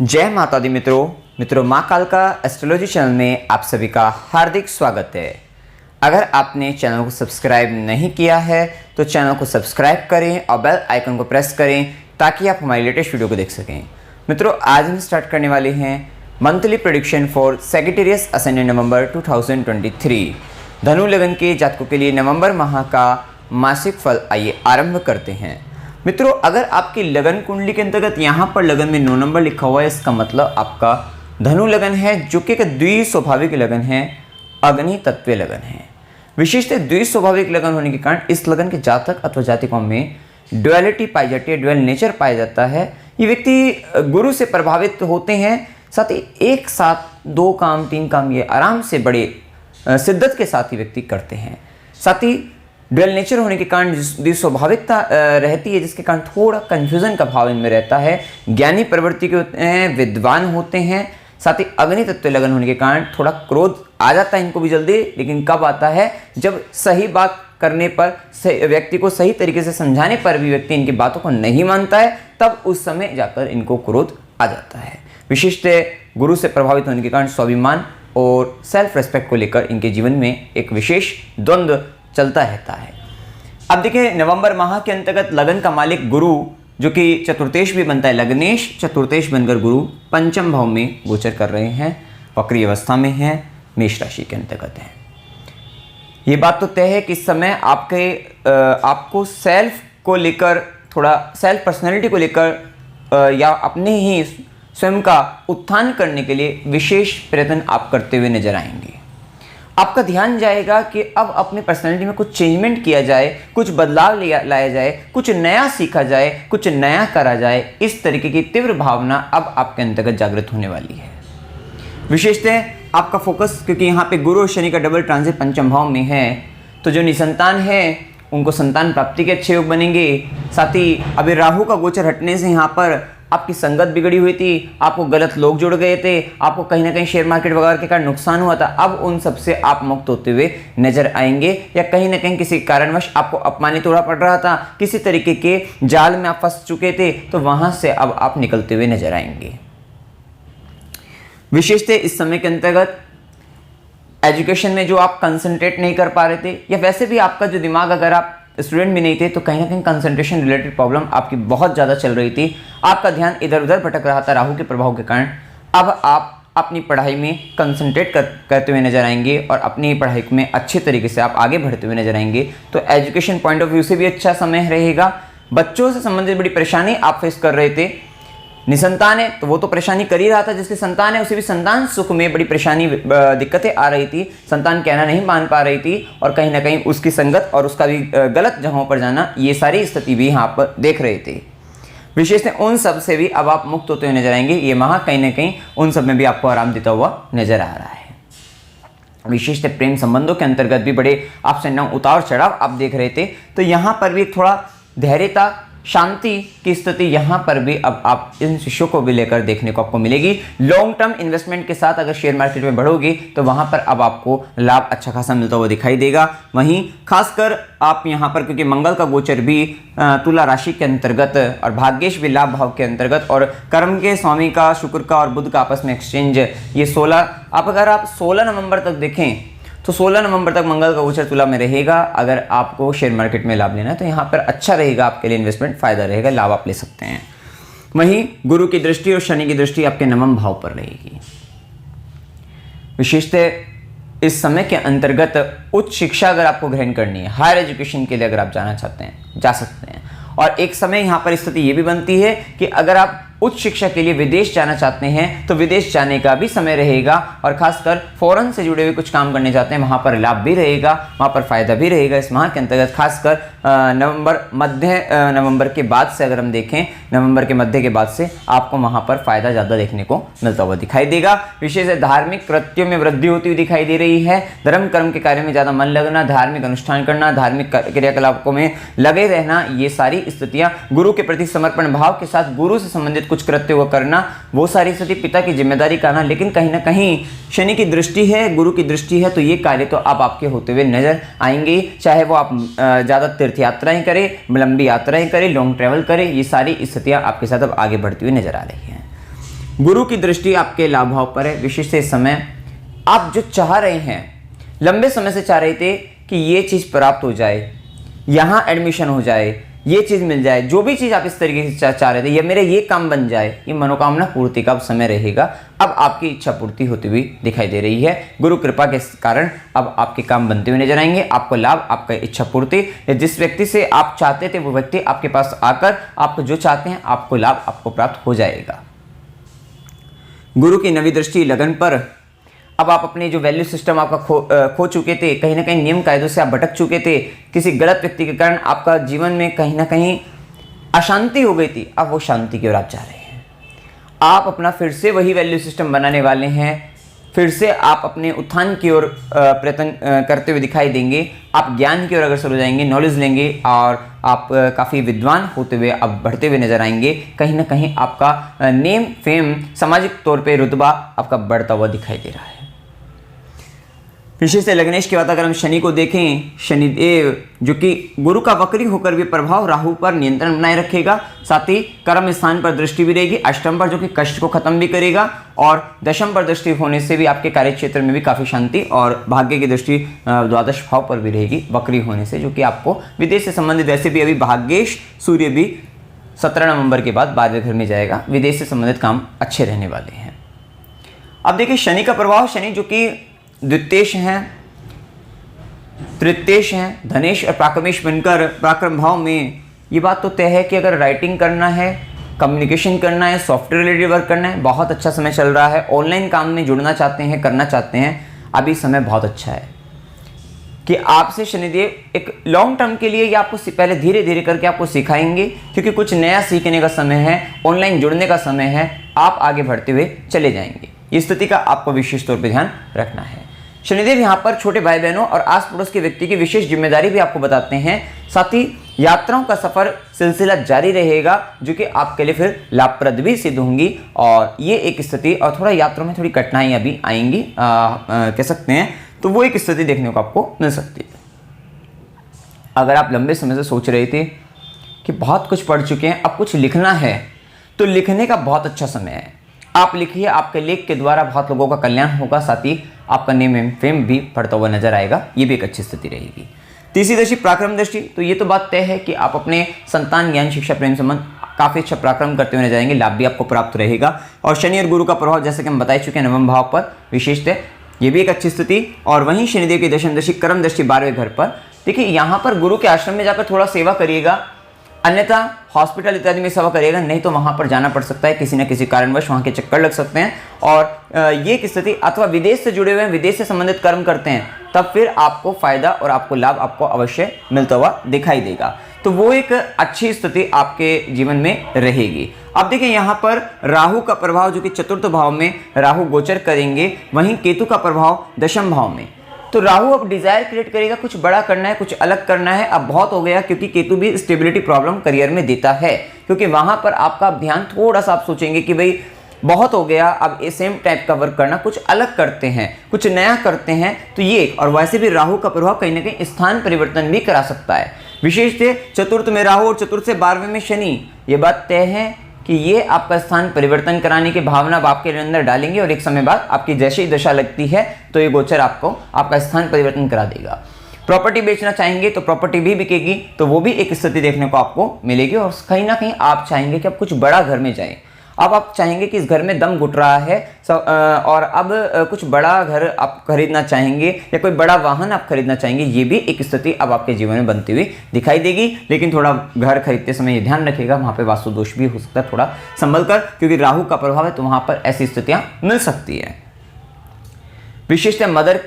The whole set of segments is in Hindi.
जय माता दी मित्रों माँ कालका एस्ट्रोलॉजी चैनल में आप सभी का हार्दिक स्वागत है। अगर आपने चैनल को सब्सक्राइब नहीं किया है तो चैनल को सब्सक्राइब करें और बेल आइकन को प्रेस करें ताकि आप हमारी लेटेस्ट वीडियो को देख सकें। मित्रों, आज हम स्टार्ट करने वाले हैं monthly prediction for Sagittarius ascendant November 2023। Dhanu लगन के जातकों के लिए नवंबर माह का मासिक फल आइए आरंभ करते हैं। मित्रों, अगर आपकी लगन कुंडली के अंतर्गत यहाँ पर लगन में 9 नंबर लिखा हुआ है, इसका मतलब आपका धनु लगन है, जो कि एक द्विस्वाभाविक लगन है, अग्नि तत्व लगन है। विशेषतः द्विस्वाभाविक लगन होने के कारण इस लगन के जातक अथवा जातिकों में ड्युअलिटी पाई जाती है, ड्युअल नेचर पाया जाता है। ये व्यक्ति गुरु से प्रभावित होते हैं, साथ ही एक साथ 2 काम 3 काम ये आराम से बड़े शिद्दत के साथ ही व्यक्ति करते हैं। साथ ही ड्युअल नेचर होने के कारण जिस स्वाभाविकता रहती है, जिसके कारण थोड़ा कन्फ्यूजन का भाव इनमें रहता है। ज्ञानी प्रवृत्ति के होते हैं, विद्वान होते हैं। साथ ही अग्नि तत्व लगन होने के कारण थोड़ा क्रोध आ जाता है इनको भी जल्दी, लेकिन कब आता है? जब सही बात करने पर, व्यक्ति को सही तरीके से समझाने पर भी व्यक्ति इनकी बातों को नहीं मानता है, तब उस समय जाकर इनको क्रोध आ जाता है। विशिष्ट गुरु से प्रभावित होने के कारण स्वाभिमान और सेल्फ रेस्पेक्ट को लेकर इनके जीवन में एक विशेष द्वंद्व चलता रहता है। अब देखिए, नवंबर माह के अंतर्गत लगन का मालिक गुरु, जो कि चतुर्थेश भी बनता है, लग्नेश चतुर्थेश बनकर गुरु पंचम भाव में गोचर कर रहे हैं, वक्री अवस्था में हैं, मेष राशि के अंतर्गत है। ये बात तो तय है कि इस समय आपको सेल्फ को लेकर, थोड़ा सेल्फ पर्सनैलिटी को लेकर या अपने ही स्वयं का उत्थान करने के लिए विशेष प्रयत्न आप करते हुए नजर आएंगे। आपका ध्यान जाएगा कि अब अपनी पर्सनैलिटी में कुछ चेंजमेंट किया जाए, कुछ बदलाव लाया जाए, कुछ नया सीखा जाए, कुछ नया करा जाए। इस तरीके की तीव्र भावना अब आपके अंतर्गत जागृत होने वाली है। विशेषतः आपका फोकस, क्योंकि यहाँ पे गुरु और शनि का डबल ट्रांजिट पंचम भाव में है, तो जो निसंतान है उनको संतान प्राप्ति के अच्छे योग बनेंगे। साथ ही अभी राहु का गोचर हटने से यहाँ पर आपकी संगत बिगड़ी हुई थी, आपको गलत लोग जुड़ गए थे, आपको कहीं ना कहीं शेयर मार्केट वगैरह के कारण नुकसान हुआ था, अब उन सब से आप मुक्त होते हुए नजर आएंगे। या कहीं ना कहीं किसी कारणवश आपको अपमानित होना पड़ रहा था, किसी तरीके के जाल में आप फंस चुके थे, तो वहां से अब आप निकलते हुए नजर आएंगे। विशेषतः इस समय के अंतर्गत एजुकेशन में जो आप कंसंट्रेट नहीं कर पा रहे थे, या वैसे भी आपका जो दिमाग, अगर आप स्टूडेंट भी नहीं थे तो कहीं ना कहीं कंसंट्रेशन रिलेटेड प्रॉब्लम आपकी बहुत ज़्यादा चल रही थी, आपका ध्यान इधर उधर भटक रहा था राहु के प्रभाव के कारण। अब आप अपनी पढ़ाई में कंसंट्रेट करते हुए नजर आएंगे और अपनी पढ़ाई में अच्छे तरीके से आप आगे बढ़ते हुए नजर आएंगे। तो एजुकेशन पॉइंट ऑफ व्यू से भी अच्छा समय रहेगा। बच्चों से संबंधित बड़ी परेशानी आप फेस कर रहे थे, निसंतान है तो वो तो परेशानी कर ही रहा था, जिसके संतान है उसे भी संतान सुख में बड़ी परेशानी दिक्कतें आ रही थी, संतान कहना नहीं मान पा रही थी, और कहीं ना कहीं उसकी संगत और उसका भी गलत जगहों पर जाना, ये सारी स्थिति भी यहाँ पर देख रहे थे। विशेषतः उन सब से भी अब आप मुक्त होते हुए नजर आएंगे। ये माह कहीं ना कहीं उन सब में भी आपको आराम देता हुआ नजर आ रहा है। विशेषतः प्रेम संबंधों के अंतर्गत भी बड़े अप्स एंड डाउन, उतार चढ़ाव आप देख रहे थे, तो यहाँ पर भी थोड़ा धैर्यता, शांति की स्थिति यहाँ पर भी अब आप इन शिष्यों को भी लेकर देखने को आपको मिलेगी। लॉन्ग टर्म इन्वेस्टमेंट के साथ अगर शेयर मार्केट में बढ़ोगी तो वहाँ पर अब आपको लाभ अच्छा खासा मिलता हुआ दिखाई देगा। वहीं खासकर आप यहाँ पर, क्योंकि मंगल का गोचर भी तुला राशि के अंतर्गत और भाग्येश भी लाभ भाव के अंतर्गत, और कर्म के स्वामी का शुक्र का और बुध का आपस में एक्सचेंज, ये 16, अगर आप 16 नवंबर तक देखें तो 16 नवंबर तक मंगल का गोचर तुला में रहेगा। अगर आपको शेयर मार्केट में लाभ लेना है तो यहाँ पर अच्छा रहेगा, आपके लिए इन्वेस्टमेंट फायदा रहेगा, लाभ आप ले सकते हैं। वहीं गुरु की दृष्टि और शनि की दृष्टि आपके नवम भाव पर रहेगी। विशेषतः इस समय के अंतर्गत उच्च शिक्षा अगर आपको ग्रहण करनी है, हायर एजुकेशन के लिए अगर आप जाना चाहते हैं, जा सकते हैं। और एक समय यहाँ पर स्थिति ये भी बनती है कि अगर आप उच्च शिक्षा के लिए विदेश जाना चाहते हैं तो विदेश जाने का भी समय रहेगा, और खासकर फॉरेन से जुड़े हुए कुछ काम करने चाहते हैं, वहाँ पर लाभ भी रहेगा, वहाँ पर फायदा भी रहेगा इस माह के अंतर्गत। खासकर मध्य नवंबर के बाद से अगर हम देखें, नवंबर के मध्य के बाद से आपको वहाँ पर फायदा ज़्यादा देखने को मिलता हुआ दिखाई देगा। विशेष धार्मिक कृत्यों में वृद्धि होती हुई दिखाई दे रही है। धर्म कर्म के कार्य में ज़्यादा मन लगना, धार्मिक अनुष्ठान करना, धार्मिक क्रियाकलापों में लगे रहना, ये सारी स्थितियाँ, गुरु के प्रति समर्पण भाव के साथ गुरु से संबंधित कुछ कृत्य वो करना, वो सारी स्थिति पिता की जिम्मेदारी करना। लेकिन कहीं ना कहीं शनि की दृष्टि है, गुरु की दृष्टि है, तो ये कार्य तो अब आपके होते हुए नजर आएंगे। चाहे वो आप ज़्यादा तीर्थ यात्राएं करें, लंबी यात्राएं करें, लॉन्ग ट्रैवल करें, ये सारी स्थितियाँ आपके साथ अब आगे बढ़ती हुई नजर आ रही हैं। गुरु की दृष्टि आपके लाभ भाव पर है। विशिष्ट इस समय आप जो चाह रहे हैं, लंबे समय से चाह रहे थे कि ये चीज़ प्राप्त हो जाए, यहाँ एडमिशन हो जाए, ये चीज़ मिल जाए, जो भी चीज़ आप इस तरीके से चाह रहे थे, या मेरे ये काम बन जाए, ये मनोकामना पूर्ति का समय रहेगा। अब आपकी इच्छा पूर्ति होती हुई दिखाई दे रही है। गुरु कृपा के कारण अब आपके काम बनते हुए नजर आएंगे। आपको लाभ, आपका इच्छा पूर्ति, या जिस व्यक्ति से आप चाहते थे वो व्यक्ति आपके पास आकर आपको जो चाहते हैं आपको लाभ आपको प्राप्त हो जाएगा। गुरु की नवी दृष्टि लगन पर अब आप अपने जो वैल्यू सिस्टम आपका खो चुके थे, कहीं ना कहीं नियम कायदों से आप भटक चुके थे, किसी गलत व्यक्ति के कारण आपका जीवन में कहीं ना कहीं अशांति हो गई थी, अब वो शांति की ओर आप जा रहे हैं। आप अपना फिर से वही वैल्यू सिस्टम बनाने वाले हैं। फिर से आप अपने उत्थान की ओर प्रयत्न करते हुए दिखाई देंगे। आप ज्ञान की ओर अग्रसर हो जाएंगे, नॉलेज लेंगे और आप काफ़ी विद्वान होते हुए अब बढ़ते हुए नजर आएंगे। कहीं ना कहीं आपका नेम फेम, सामाजिक तौर पे रुतबा आपका बढ़ता हुआ दिखाई दे रहा है। विशेष से लग्नेश की बात अगर हम शनि को देखें, शनिदेव जो कि गुरु का वक्री होकर भी प्रभाव राहु पर नियंत्रण बनाए रखेगा, साथ ही कर्म स्थान पर दृष्टि भी रहेगी, अष्टम पर जो कि कष्ट को खत्म भी करेगा, और दशम पर दृष्टि होने से भी आपके कार्य क्षेत्र में भी काफ़ी शांति, और भाग्य की दृष्टि द्वादश भाव पर भी रहेगी वक्री होने से, जो कि आपको विदेश से संबंधित, वैसे भी अभी भाग्येश सूर्य भी 17 नवंबर के बाद 12वें घर में जाएगा। विदेश से संबंधित काम अच्छे रहने वाले हैं। अब देखिए शनि का प्रभाव, शनि जो कि द्वितेश हैं, तृतीयेश हैं, धनेश और प्राक्रमेश बनकर पराक्रम भाव में, ये बात तो तय है कि अगर राइटिंग करना है, कम्युनिकेशन करना है, सॉफ्टवेयर रिलेटेड वर्क करना है, बहुत अच्छा समय चल रहा है। ऑनलाइन काम में जुड़ना चाहते हैं, करना चाहते हैं, अभी समय बहुत अच्छा है कि आपसे शनिदेव एक लॉन्ग टर्म के लिए या आपको पहले धीरे धीरे करके आपको सिखाएंगे, क्योंकि कुछ नया सीखने का समय है, ऑनलाइन जुड़ने का समय है, आप आगे बढ़ते हुए चले जाएंगे। इस स्थिति का आपको विशेष तौर पर ध्यान रखना है। शनिदेव यहाँ पर छोटे भाई बहनों और आस पड़ोस के व्यक्ति की विशेष जिम्मेदारी भी आपको बताते हैं। साथ ही यात्राओं का सफर सिलसिला जारी रहेगा, जो कि आपके लिए फिर लाभप्रद भी सिद्ध होंगी। और ये एक स्थिति, और थोड़ा यात्रा में थोड़ी कठिनाइयाँ भी आएंगी, कह सकते हैं, तो वो एक स्थिति देखने को आपको मिल सकती है। अगर आप लंबे समय से सोच रहे थे कि बहुत कुछ पढ़ चुके हैं, अब कुछ लिखना है, तो लिखने का बहुत अच्छा समय है। आप लिखिए, आपके लेख के द्वारा बहुत लोगों का कल्याण होगा, साथ ही आपका नेम एंड फेम भी बढ़ता हुआ नजर आएगा। ये भी एक अच्छी स्थिति रहेगी। तीसरी दृष्टि पराक्रम दृष्टि, तो ये तो बात तय है कि आप अपने संतान, ज्ञान, शिक्षा, प्रेम संबंध काफ़ी अच्छा पराक्रम करते हुए नजर आएंगे, लाभ भी आपको प्राप्त रहेगा। और शनि और गुरु का प्रभाव जैसे कि हम बता चुके हैं नवम भाव पर विशेषतः, ये भी एक अच्छी स्थिति। और वहीं शनिदेव की दशम दृष्टि कर्म दृष्टि 12वें घर पर। देखिए यहाँ पर गुरु के आश्रम में जाकर थोड़ा सेवा करिएगा, अन्यथा हॉस्पिटल इत्यादि में सेवा करिएगा, नहीं तो वहाँ पर जाना पड़ सकता है, किसी न किसी कारणवश वहाँ के चक्कर लग सकते हैं। और ये एक स्थिति, अथवा विदेश से जुड़े हुए हैं, विदेश से संबंधित कर्म करते हैं, तब फिर आपको फायदा और आपको लाभ आपको अवश्य मिलता हुआ दिखाई देगा। तो वो एक अच्छी स्थिति आपके जीवन में रहेगी। अब देखिए यहाँ पर राहु का प्रभाव जो कि चतुर्थ भाव में राहु गोचर करेंगे, वहीं केतु का प्रभाव दशम भाव में। तो राहु अब डिजायर क्रिएट करेगा, कुछ बड़ा करना है, कुछ अलग करना है, अब बहुत हो गया, क्योंकि केतु भी स्टेबिलिटी प्रॉब्लम करियर में देता है, क्योंकि वहां पर आपका ध्यान थोड़ा सा आप सोचेंगे कि भाई बहुत हो गया, अब ये सेम टाइप का वर्क करना, कुछ अलग करते हैं, कुछ नया करते हैं। तो ये, और वैसे भी राहु का प्रभाव कहीं ना कहीं स्थान परिवर्तन भी करा सकता है। विशेषतः चतुर्थ में राहु और चतुर्थ से 12वें में शनि, ये बात तय है कि ये आपका स्थान परिवर्तन कराने की भावना अब आपके अंदर डालेंगे, और एक समय बाद आपकी जैसे ही दशा लगती है तो ये गोचर आपको आपका स्थान परिवर्तन करा देगा। प्रॉपर्टी बेचना चाहेंगे तो प्रॉपर्टी भी बिकेगी, तो वो भी एक स्थिति देखने को आपको मिलेगी। और कहीं ना कहीं आप चाहेंगे कि आप कुछ बड़ा घर में जाएं, अब आप चाहेंगे कि इस घर में दम घुट रहा है, और अब कुछ बड़ा घर आप खरीदना चाहेंगे, या कोई बड़ा वाहन आप खरीदना चाहेंगे, ये भी एक स्थिति अब आपके जीवन में बनती हुई दिखाई देगी। लेकिन थोड़ा घर खरीदते समय ये ध्यान रखिएगा, वहाँ पे वास्तु दोष भी हो सकता है, थोड़ा संभल कर, क्योंकि राहु का प्रभाव है, तो वहाँ पर ऐसी स्थितियाँ मिल सकती है। विशेषतः मदर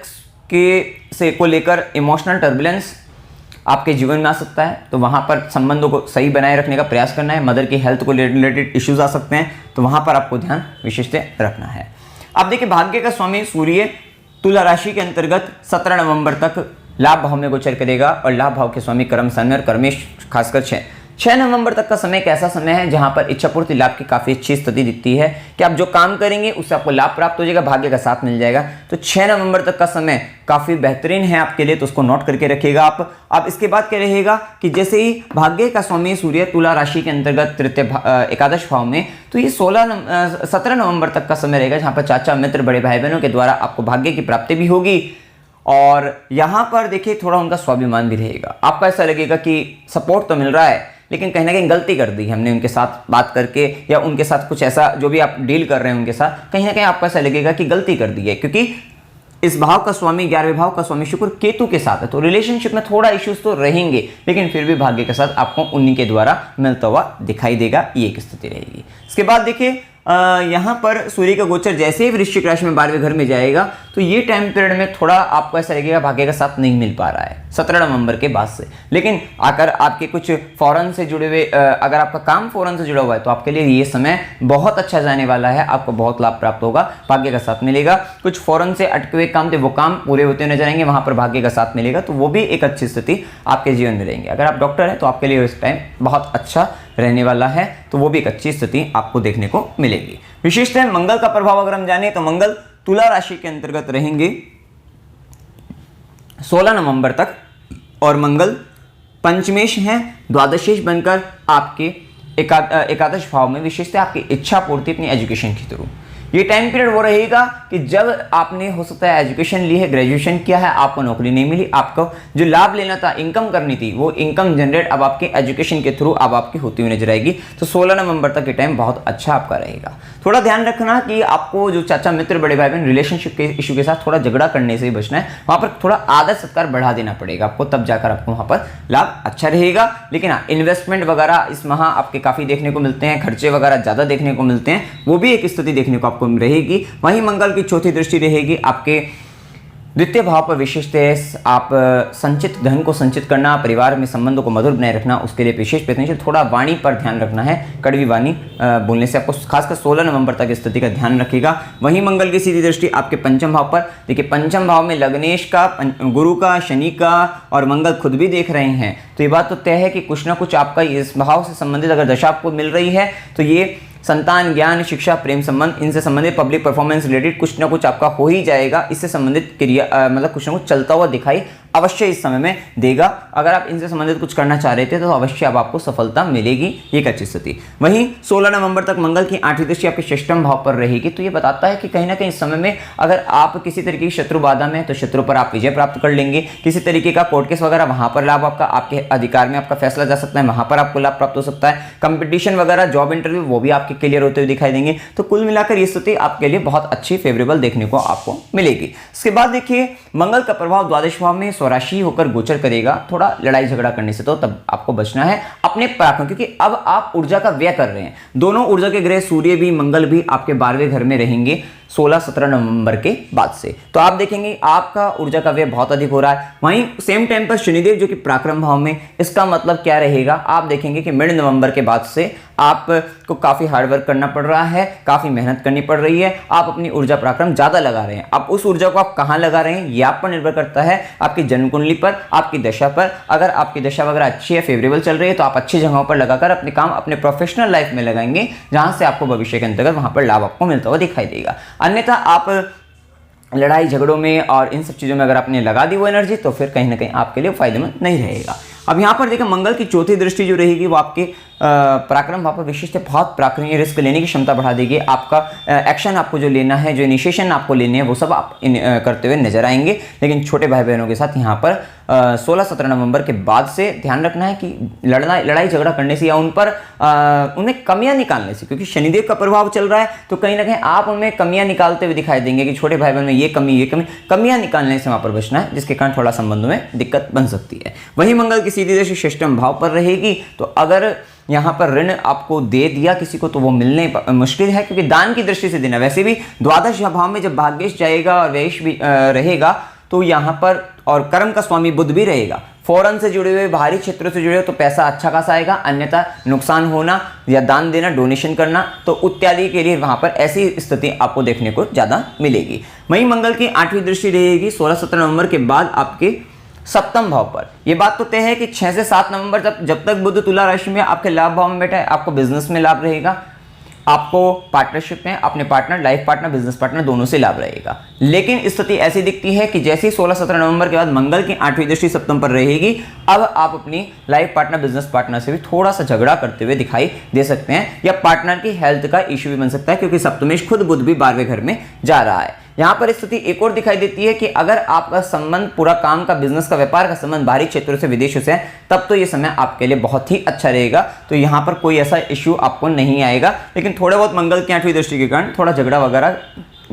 के को लेकर इमोशनल टर्बुलेंस आपके जीवन में आ सकता है, तो वहाँ पर संबंधों को सही बनाए रखने का प्रयास करना है। मदर की हेल्थ को रिलेटेड इश्यूज आ सकते हैं, तो वहाँ पर आपको ध्यान विशेषतः रखना है। अब देखिए भाग्य का स्वामी सूर्य तुला राशि के अंतर्गत 17 नवंबर तक लाभ भाव में गोचर करेगा, और लाभ भाव के स्वामी कर्म स्थान में, और कर्मेश खासकर 6 नवंबर तक का समय एक ऐसा समय है जहां पर इच्छा पूर्ति लाभ की काफी अच्छी स्थिति दिखती है कि आप जो काम करेंगे उससे आपको लाभ प्राप्त हो जाएगा, भाग्य का साथ मिल जाएगा। तो 6 नवंबर तक का समय काफी बेहतरीन है आपके लिए, तो उसको नोट करके रखिएगा आप। अब इसके बाद क्या रहेगा कि जैसे ही भाग्य का स्वामी सूर्य तुला राशि के अंतर्गत तृतीय एकादश भाव में, तो ये 17 नवंबर तक का समय रहेगा जहां पर चाचा मित्र बड़े भाई बहनों के द्वारा आपको भाग्य की प्राप्ति भी होगी। और यहां पर देखिए थोड़ा उनका स्वाभिमान भी रहेगा। आपको ऐसा लगेगा कि सपोर्ट तो मिल रहा है लेकिन कहीं ना कहीं गलती कर दी हमने उनके साथ बात करके, या उनके साथ कुछ ऐसा जो भी आप डील कर रहे हैं उनके साथ, कहीं ना कहीं आपको ऐसा लगेगा कि गलती कर दी है, क्योंकि इस भाव का स्वामी 11वें भाव का स्वामी शुक्र केतु के साथ है। तो रिलेशनशिप में थोड़ा इश्यूज तो रहेंगे लेकिन फिर भी भाग्य के साथ आपको उन्हीं के द्वारा मिलता हुआ दिखाई देगा, ये एक स्थिति रहेगी। इसके बाद देखिए यहाँ पर सूर्य का गोचर जैसे ही वृश्चिक राशि में 12वें घर में जाएगा तो ये टाइम पीरियड में थोड़ा आपको ऐसा लगेगा भाग्य का साथ नहीं मिल पा रहा है 17 नवंबर के बाद से। लेकिन अगर आपके कुछ फॉरेन से जुड़े हुए अगर आपका काम फॉरेन से जुड़ा हुआ है तो आपके लिए ये समय बहुत अच्छा जाने वाला है, आपको बहुत लाभ प्राप्त होगा, भाग्य का साथ मिलेगा। कुछ फॉरेन से अटके हुए काम थे वो काम पूरे होते नजर आएंगे, वहां पर भाग्य का साथ मिलेगा, तो वो भी एक अच्छी स्थिति आपके जीवन में रहेंगे। अगर आप डॉक्टर हैं तो आपके लिए इस टाइम बहुत अच्छा रहने वाला है, तो वो भी एक अच्छी स्थिति आपको देखने को मिलेगी। विशिष्ट है मंगल का प्रभाव अगर हम जाने तो मंगल तुला राशि के अंतर्गत रहेंगे 16 नवंबर तक, और मंगल पंचमेश हैं, द्वादशेश बनकर आपके एकादश भाव में, विशेषतः आपकी इच्छा पूर्ति अपनी एजुकेशन के थ्रू। ये टाइम पीरियड वो रहेगा कि जब आपने हो सकता है एजुकेशन ली है, ग्रेजुएशन किया है, आपको नौकरी नहीं मिली, आपको जो लाभ लेना था, इनकम करनी थी, वो इनकम जनरेट अब आपके एजुकेशन के थ्रू अब आपकी होती हुई नजर आएगी। तो 16 नवंबर तक ये टाइम बहुत अच्छा आपका रहेगा। थोड़ा ध्यान रखना कि आपको जो चाचा मित्र बड़े भाई बहन रिलेशनशिप के इशू के साथ थोड़ा झगड़ा करने से ही बचना है, वहां पर थोड़ा आदर सत्कार बढ़ा देना पड़ेगा आपको, तब जाकर आपको वहां पर लाभ अच्छा रहेगा। लेकिन हाँ, इन्वेस्टमेंट वगैरह इस माह आपके काफी देखने को मिलते हैं, खर्चे वगैरह ज्यादा देखने को मिलते हैं, वो भी एक स्थिति देखने को आपको रहेगी। वहीं मंगल की चौथी दृष्टि रहेगी आपके द्वितीय भाव पर, विशिष्ट है आप संचित धन को संचित करना, परिवार में संबंधों को मधुर बनाए रखना, उसके लिए विशेष प्रयत्नशील, थोड़ा वाणी पर ध्यान रखना है, कड़वी वाणी बोलने से आपको खासकर 16 नवंबर तक स्थिति का ध्यान रखिएगा। वहीं मंगल की सीधी दृष्टि आपके पंचम भाव पर, देखिए पंचम भाव में लग्नेश का, गुरु का, शनि का और मंगल खुद भी देख रहे हैं, तो ये बात तो तय है कि कुछ ना कुछ आपका इस भाव से संबंधित अगर दशा आपको मिल रही है तो ये संतान, ज्ञान, शिक्षा, प्रेम संबंध, इनसे संबंधित पब्लिक परफॉर्मेंस रिलेटेड कुछ ना कुछ आपका हो ही जाएगा। इससे संबंधित क्रिया मतलब कुछ ना कुछ चलता हुआ दिखाई अवश्य इस समय में देगा। अगर आप इनसे संबंधित कुछ करना चाह रहे थे तो अवश्य अब आपको सफलता मिलेगी, ये एक अच्छी स्थिति। वहीं 16 नवंबर तक मंगल की 8वीं दृष्टि आपके षष्ठम भाव पर रहेगी, तो ये बताता है कि कहीं ना कहीं इस समय में अगर आप किसी तरीके की शत्रु बाधा में तो शत्रु पर आप विजय प्राप्त कर लेंगे। किसी तरीके का कोर्ट केस वगैरह वहां पर लाभ आपका, आपके अधिकार में आपका फैसला जा सकता है, वहां पर आपको लाभ प्राप्त हो सकता है। कंपटीशन वगैरह, जॉब इंटरव्यू, वो भी आपके क्लियर होते हुए दिखाई देंगे। तो कुल मिलाकर ये स्थिति आपके लिए बहुत अच्छी फेवरेबल देखने को आपको मिलेगी। इसके बाद देखिए मंगल का प्रभाव द्वादश भाव में स्वराशि होकर गोचर करेगा, थोड़ा लड़ाई झगड़ा करने से तो तब आपको बचना है अपने पराक्रम, क्योंकि अब आप ऊर्जा का व्यय कर रहे हैं। दोनों ऊर्जा के ग्रह सूर्य भी मंगल भी आपके 12वें घर में रहेंगे 16-17 नवंबर के बाद से, तो आप देखेंगे आपका ऊर्जा का व्यय बहुत अधिक हो रहा है। वहीं सेम टाइम पर शनिदेव जो कि पराक्रम भाव में, इसका मतलब क्या रहेगा, आप देखेंगे कि मिड नवंबर के बाद से आपको काफी हार्डवर्क करना पड़ रहा है, काफी मेहनत करनी पड़ रही है, आप अपनी ऊर्जा पराक्रम ज्यादा लगा रहे हैं। अब उस ऊर्जा को आप कहां लगा रहे हैं ये आप पर निर्भर करता है, आपकी जन्म कुंडली पर, आपकी दशा पर। अगर आपकी दशा वगैरह अच्छी है, फेवरेबल चल रही है, तो आप अच्छी जगहों पर लगाकर अपने काम अपने प्रोफेशनल लाइफ में लगाएंगे, जहां से आपको भविष्य के अंतर्गत वहां पर लाभ आपको मिलता हुआ दिखाई देगा। अन्यथा आप लड़ाई झगड़ों में और इन सब चीज़ों में अगर आपने लगा दी वो एनर्जी, तो फिर कहीं ना कहीं आपके लिए फायदेमंद नहीं रहेगा। अब यहाँ पर देखिए मंगल की चौथी दृष्टि जो रहेगी वो आपके पराक्रम भाव पर, विशिष्ट बहुत पराक्रमी, रिस्क लेने की क्षमता बढ़ा देगी। आपका एक्शन आपको जो लेना है, जो इनिशिएशन आपको लेने हैं, वो सब आप करते हुए नजर आएंगे। लेकिन छोटे भाई बहनों के साथ यहाँ पर 16-17 नवंबर के बाद से ध्यान रखना है कि लड़ाई झगड़ा करने से या उन पर उन्हें कमियां निकालने से, क्योंकि शनिदेव का प्रभाव चल रहा है, तो कहीं ना कहीं आप उनमें कमियां निकालते हुए दिखाई देंगे कि छोटे भाई बहन में ये कमियां निकालने से वहां पर बचना है, जिसके कारण थोड़ा संबंधों में दिक्कत बन सकती है। वहीं मंगल की सीधी दृष्टि षष्ठम भाव पर रहेगी, तो अगर यहाँ पर ऋण आपको दे दिया किसी को तो वो मिलने मुश्किल है, क्योंकि दान की दृष्टि से देना। वैसे भी द्वादश भाव में जब भाग्येश जाएगा और व्ययेश भी रहेगा, तो यहाँ पर और कर्म का स्वामी बुध भी रहेगा, फॉरेन से जुड़े हुए, बाहरी क्षेत्रों से जुड़े हुए, तो पैसा अच्छा खासा आएगा। अन्यथा नुकसान होना या दान देना, डोनेशन करना, तो इत्यादि के लिए वहां पर ऐसी स्थिति आपको देखने को ज्यादा मिलेगी। वहीं मंगल की 8वीं दृष्टि रहेगी 16-17 नवंबर के बाद आपके सप्तम भाव पर। यह बात तो तय है कि 6 से 7 नवंबर जब तक बुध तुला राशि में आपके लाभ भाव में बैठा है, आपको बिजनेस में लाभ रहेगा, आपको पार्टनरशिप में अपने partner, life partner, business partner दोनों से लाभ रहेगा। लेकिन स्थिति ऐसी दिखती है कि जैसे ही 16-17 नवंबर के बाद मंगल की 8वीं दृष्टि सप्तम पर रहेगी, अब आप अपनी लाइफ पार्टनर, बिजनेस पार्टनर से भी थोड़ा सा झगड़ा करते हुए दिखाई दे सकते हैं, या पार्टनर की हेल्थ का इश्यू भी बन सकता है, क्योंकि सप्तमेश खुद बुध भी 12वें घर में जा रहा है। यहां पर स्थिति एक और दिखाई देती है कि अगर आपका संबंध पूरा काम का, बिजनेस का, व्यापार का संबंध बाहरी क्षेत्रों से, विदेशों से है, तब तो ये समय आपके लिए बहुत ही अच्छा रहेगा। तो यहां पर कोई ऐसा इश्यू आपको नहीं आएगा, लेकिन थोड़ा बहुत मंगल की 8वीं दृष्टि के कारण थोड़ा झगड़ा वगैरह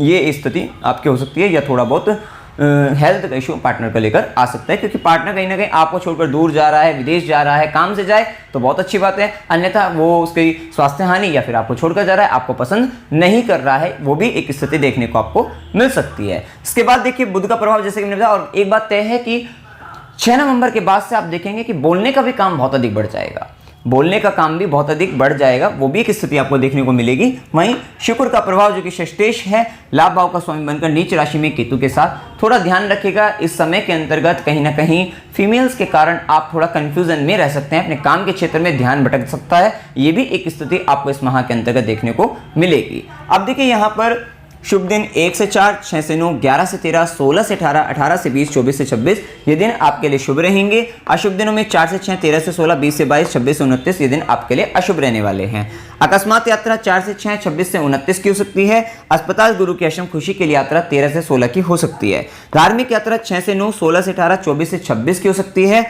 ये स्थिति आपकी हो सकती है, या थोड़ा बहुत हेल्थ का इशू पार्टनर को लेकर आ सकता है, क्योंकि पार्टनर कहीं ना कहीं आपको छोड़कर दूर जा रहा है, विदेश जा रहा है, काम से जाए तो बहुत अच्छी बात है, अन्यथा वो उसकी स्वास्थ्य हानि या फिर आपको छोड़कर जा रहा है, आपको पसंद नहीं कर रहा है, वो भी एक स्थिति देखने को आपको मिल सकती है। इसके बाद देखिए बुध का प्रभाव, जैसे कि मैंने बताया, और एक बात तय है कि 6 नवंबर के बाद से आप देखेंगे कि बोलने का भी काम बहुत अधिक बढ़ जाएगा, बोलने का काम भी बहुत अधिक बढ़ जाएगा, वो भी एक स्थिति आपको देखने को मिलेगी। वहीं शुक्र का प्रभाव जो कि षष्ठेश है, लाभ भाव का स्वामी बनकर नीच राशि में केतु के साथ, थोड़ा ध्यान रखिएगा इस समय के अंतर्गत कहीं ना कहीं फीमेल्स के कारण आप थोड़ा कंफ्यूजन में रह सकते हैं, अपने काम के क्षेत्र में ध्यान भटक सकता है, ये भी एक स्थिति आपको इस माह के अंतर्गत देखने को मिलेगी। अब देखिए यहाँ पर शुभ दिन 1 से 4, 6 से 9, 11 से 13, 16 से 18, 18 से 20, 24 से 26 ये दिन आपके लिए शुभ रहेंगे। अशुभ दिनों में 4 से 6, 13 से 16, 20 से 22, 26 से 29 ये दिन आपके लिए अशुभ रहने वाले हैं। अकस्मात यात्रा 4 से 6, 26 से 29 की हो सकती है। अस्पताल, गुरु की आश्रम, खुशी की यात्रा 13 से 16 की हो सकती है। धार्मिक यात्रा 6 से 9, 16 से 18, 24 से 26 की हो सकती है।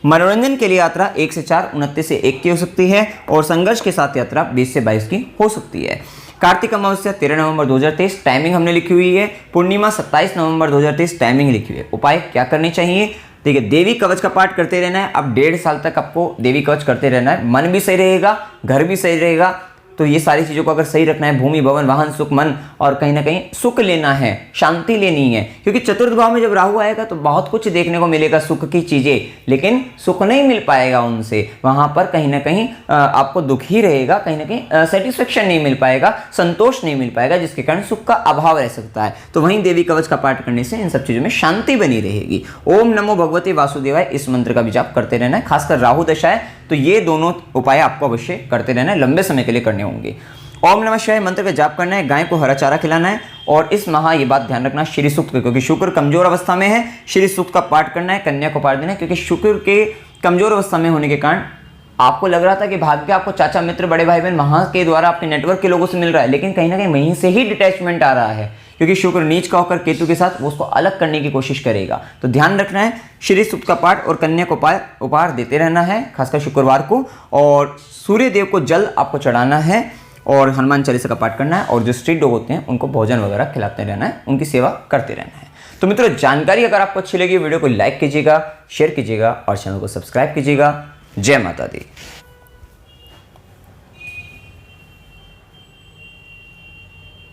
मनोरंजन के लिए यात्रा 1 से 4, 29 से 1 की हो सकती है, और संघर्ष के साथ यात्रा 20 से 22 की हो सकती है। कार्तिक अमावस्या 13 नवंबर 2023, टाइमिंग हमने लिखी हुई है। पूर्णिमा 27 नवंबर 2023, टाइमिंग लिखी हुई है। उपाय क्या करने चाहिए? देखिए, देवी कवच का पाठ करते रहना है। अब 1.5 साल तक आपको देवी कवच करते रहना है। मन भी सही रहेगा, घर भी सही रहेगा, तो ये सारी चीज़ों को अगर सही रखना है, भूमि, भवन, वाहन, सुख, मन, और कहीं ना कहीं सुख लेना है, शांति लेनी है, क्योंकि चतुर्थ भाव में जब राहु आएगा तो बहुत कुछ देखने को मिलेगा, सुख की चीज़ें, लेकिन सुख नहीं मिल पाएगा उनसे। वहाँ पर कहीं ना कहीं आपको दुख ही रहेगा, कहीं ना कहीं सेटिस्फेक्शन नहीं मिल पाएगा, संतोष नहीं मिल पाएगा, जिसके कारण सुख का अभाव रह सकता है। तो वहीं देवी कवच का पाठ करने से इन सब चीज़ों में शांति बनी रहेगी। ओम नमो भगवते वासुदेवाय, इस मंत्र का भी जाप करते रहना है। खासकर राहु दशा है तो ये दोनों उपाय आपको अवश्य करते रहना है, लंबे समय के लिए करने होंगे। ओम नमः शिवाय मंत्र का जाप करना है, गाय को हरा चारा खिलाना है, और इस माह ये बात ध्यान रखना, श्री सूक्त, क्योंकि शुक्र कमजोर अवस्था में है, श्री सूक्त का पाठ करना है, कन्या को पाठ देना है, क्योंकि शुक्र के कमजोर अवस्था में होने के कारण आपको लग रहा था कि भाग्य आपको चाचा, मित्र, बड़े भाई बहन वहां के द्वारा अपने नेटवर्क के लोगों से मिल रहा है, लेकिन कहीं ना कहीं वहीं से ही डिटैचमेंट आ रहा है, क्योंकि शुक्र नीच का होकर केतु के साथ वो उसको अलग करने की कोशिश करेगा। तो ध्यान रखना है, श्री सूक्त का पाठ और कन्या को उपहार देते रहना है, खासकर शुक्रवार को, और सूर्य देव को जल आपको चढ़ाना है, और हनुमान चालीसा का पाठ करना है, और जो स्ट्रीट डॉग होते हैं उनको भोजन वगैरह खिलाते रहना है, उनकी सेवा करते रहना है। तो मित्रों, जानकारी अगर आपको अच्छी लगी, वीडियो को लाइक कीजिएगा, शेयर कीजिएगा और चैनल को सब्सक्राइब कीजिएगा। जय माता दी।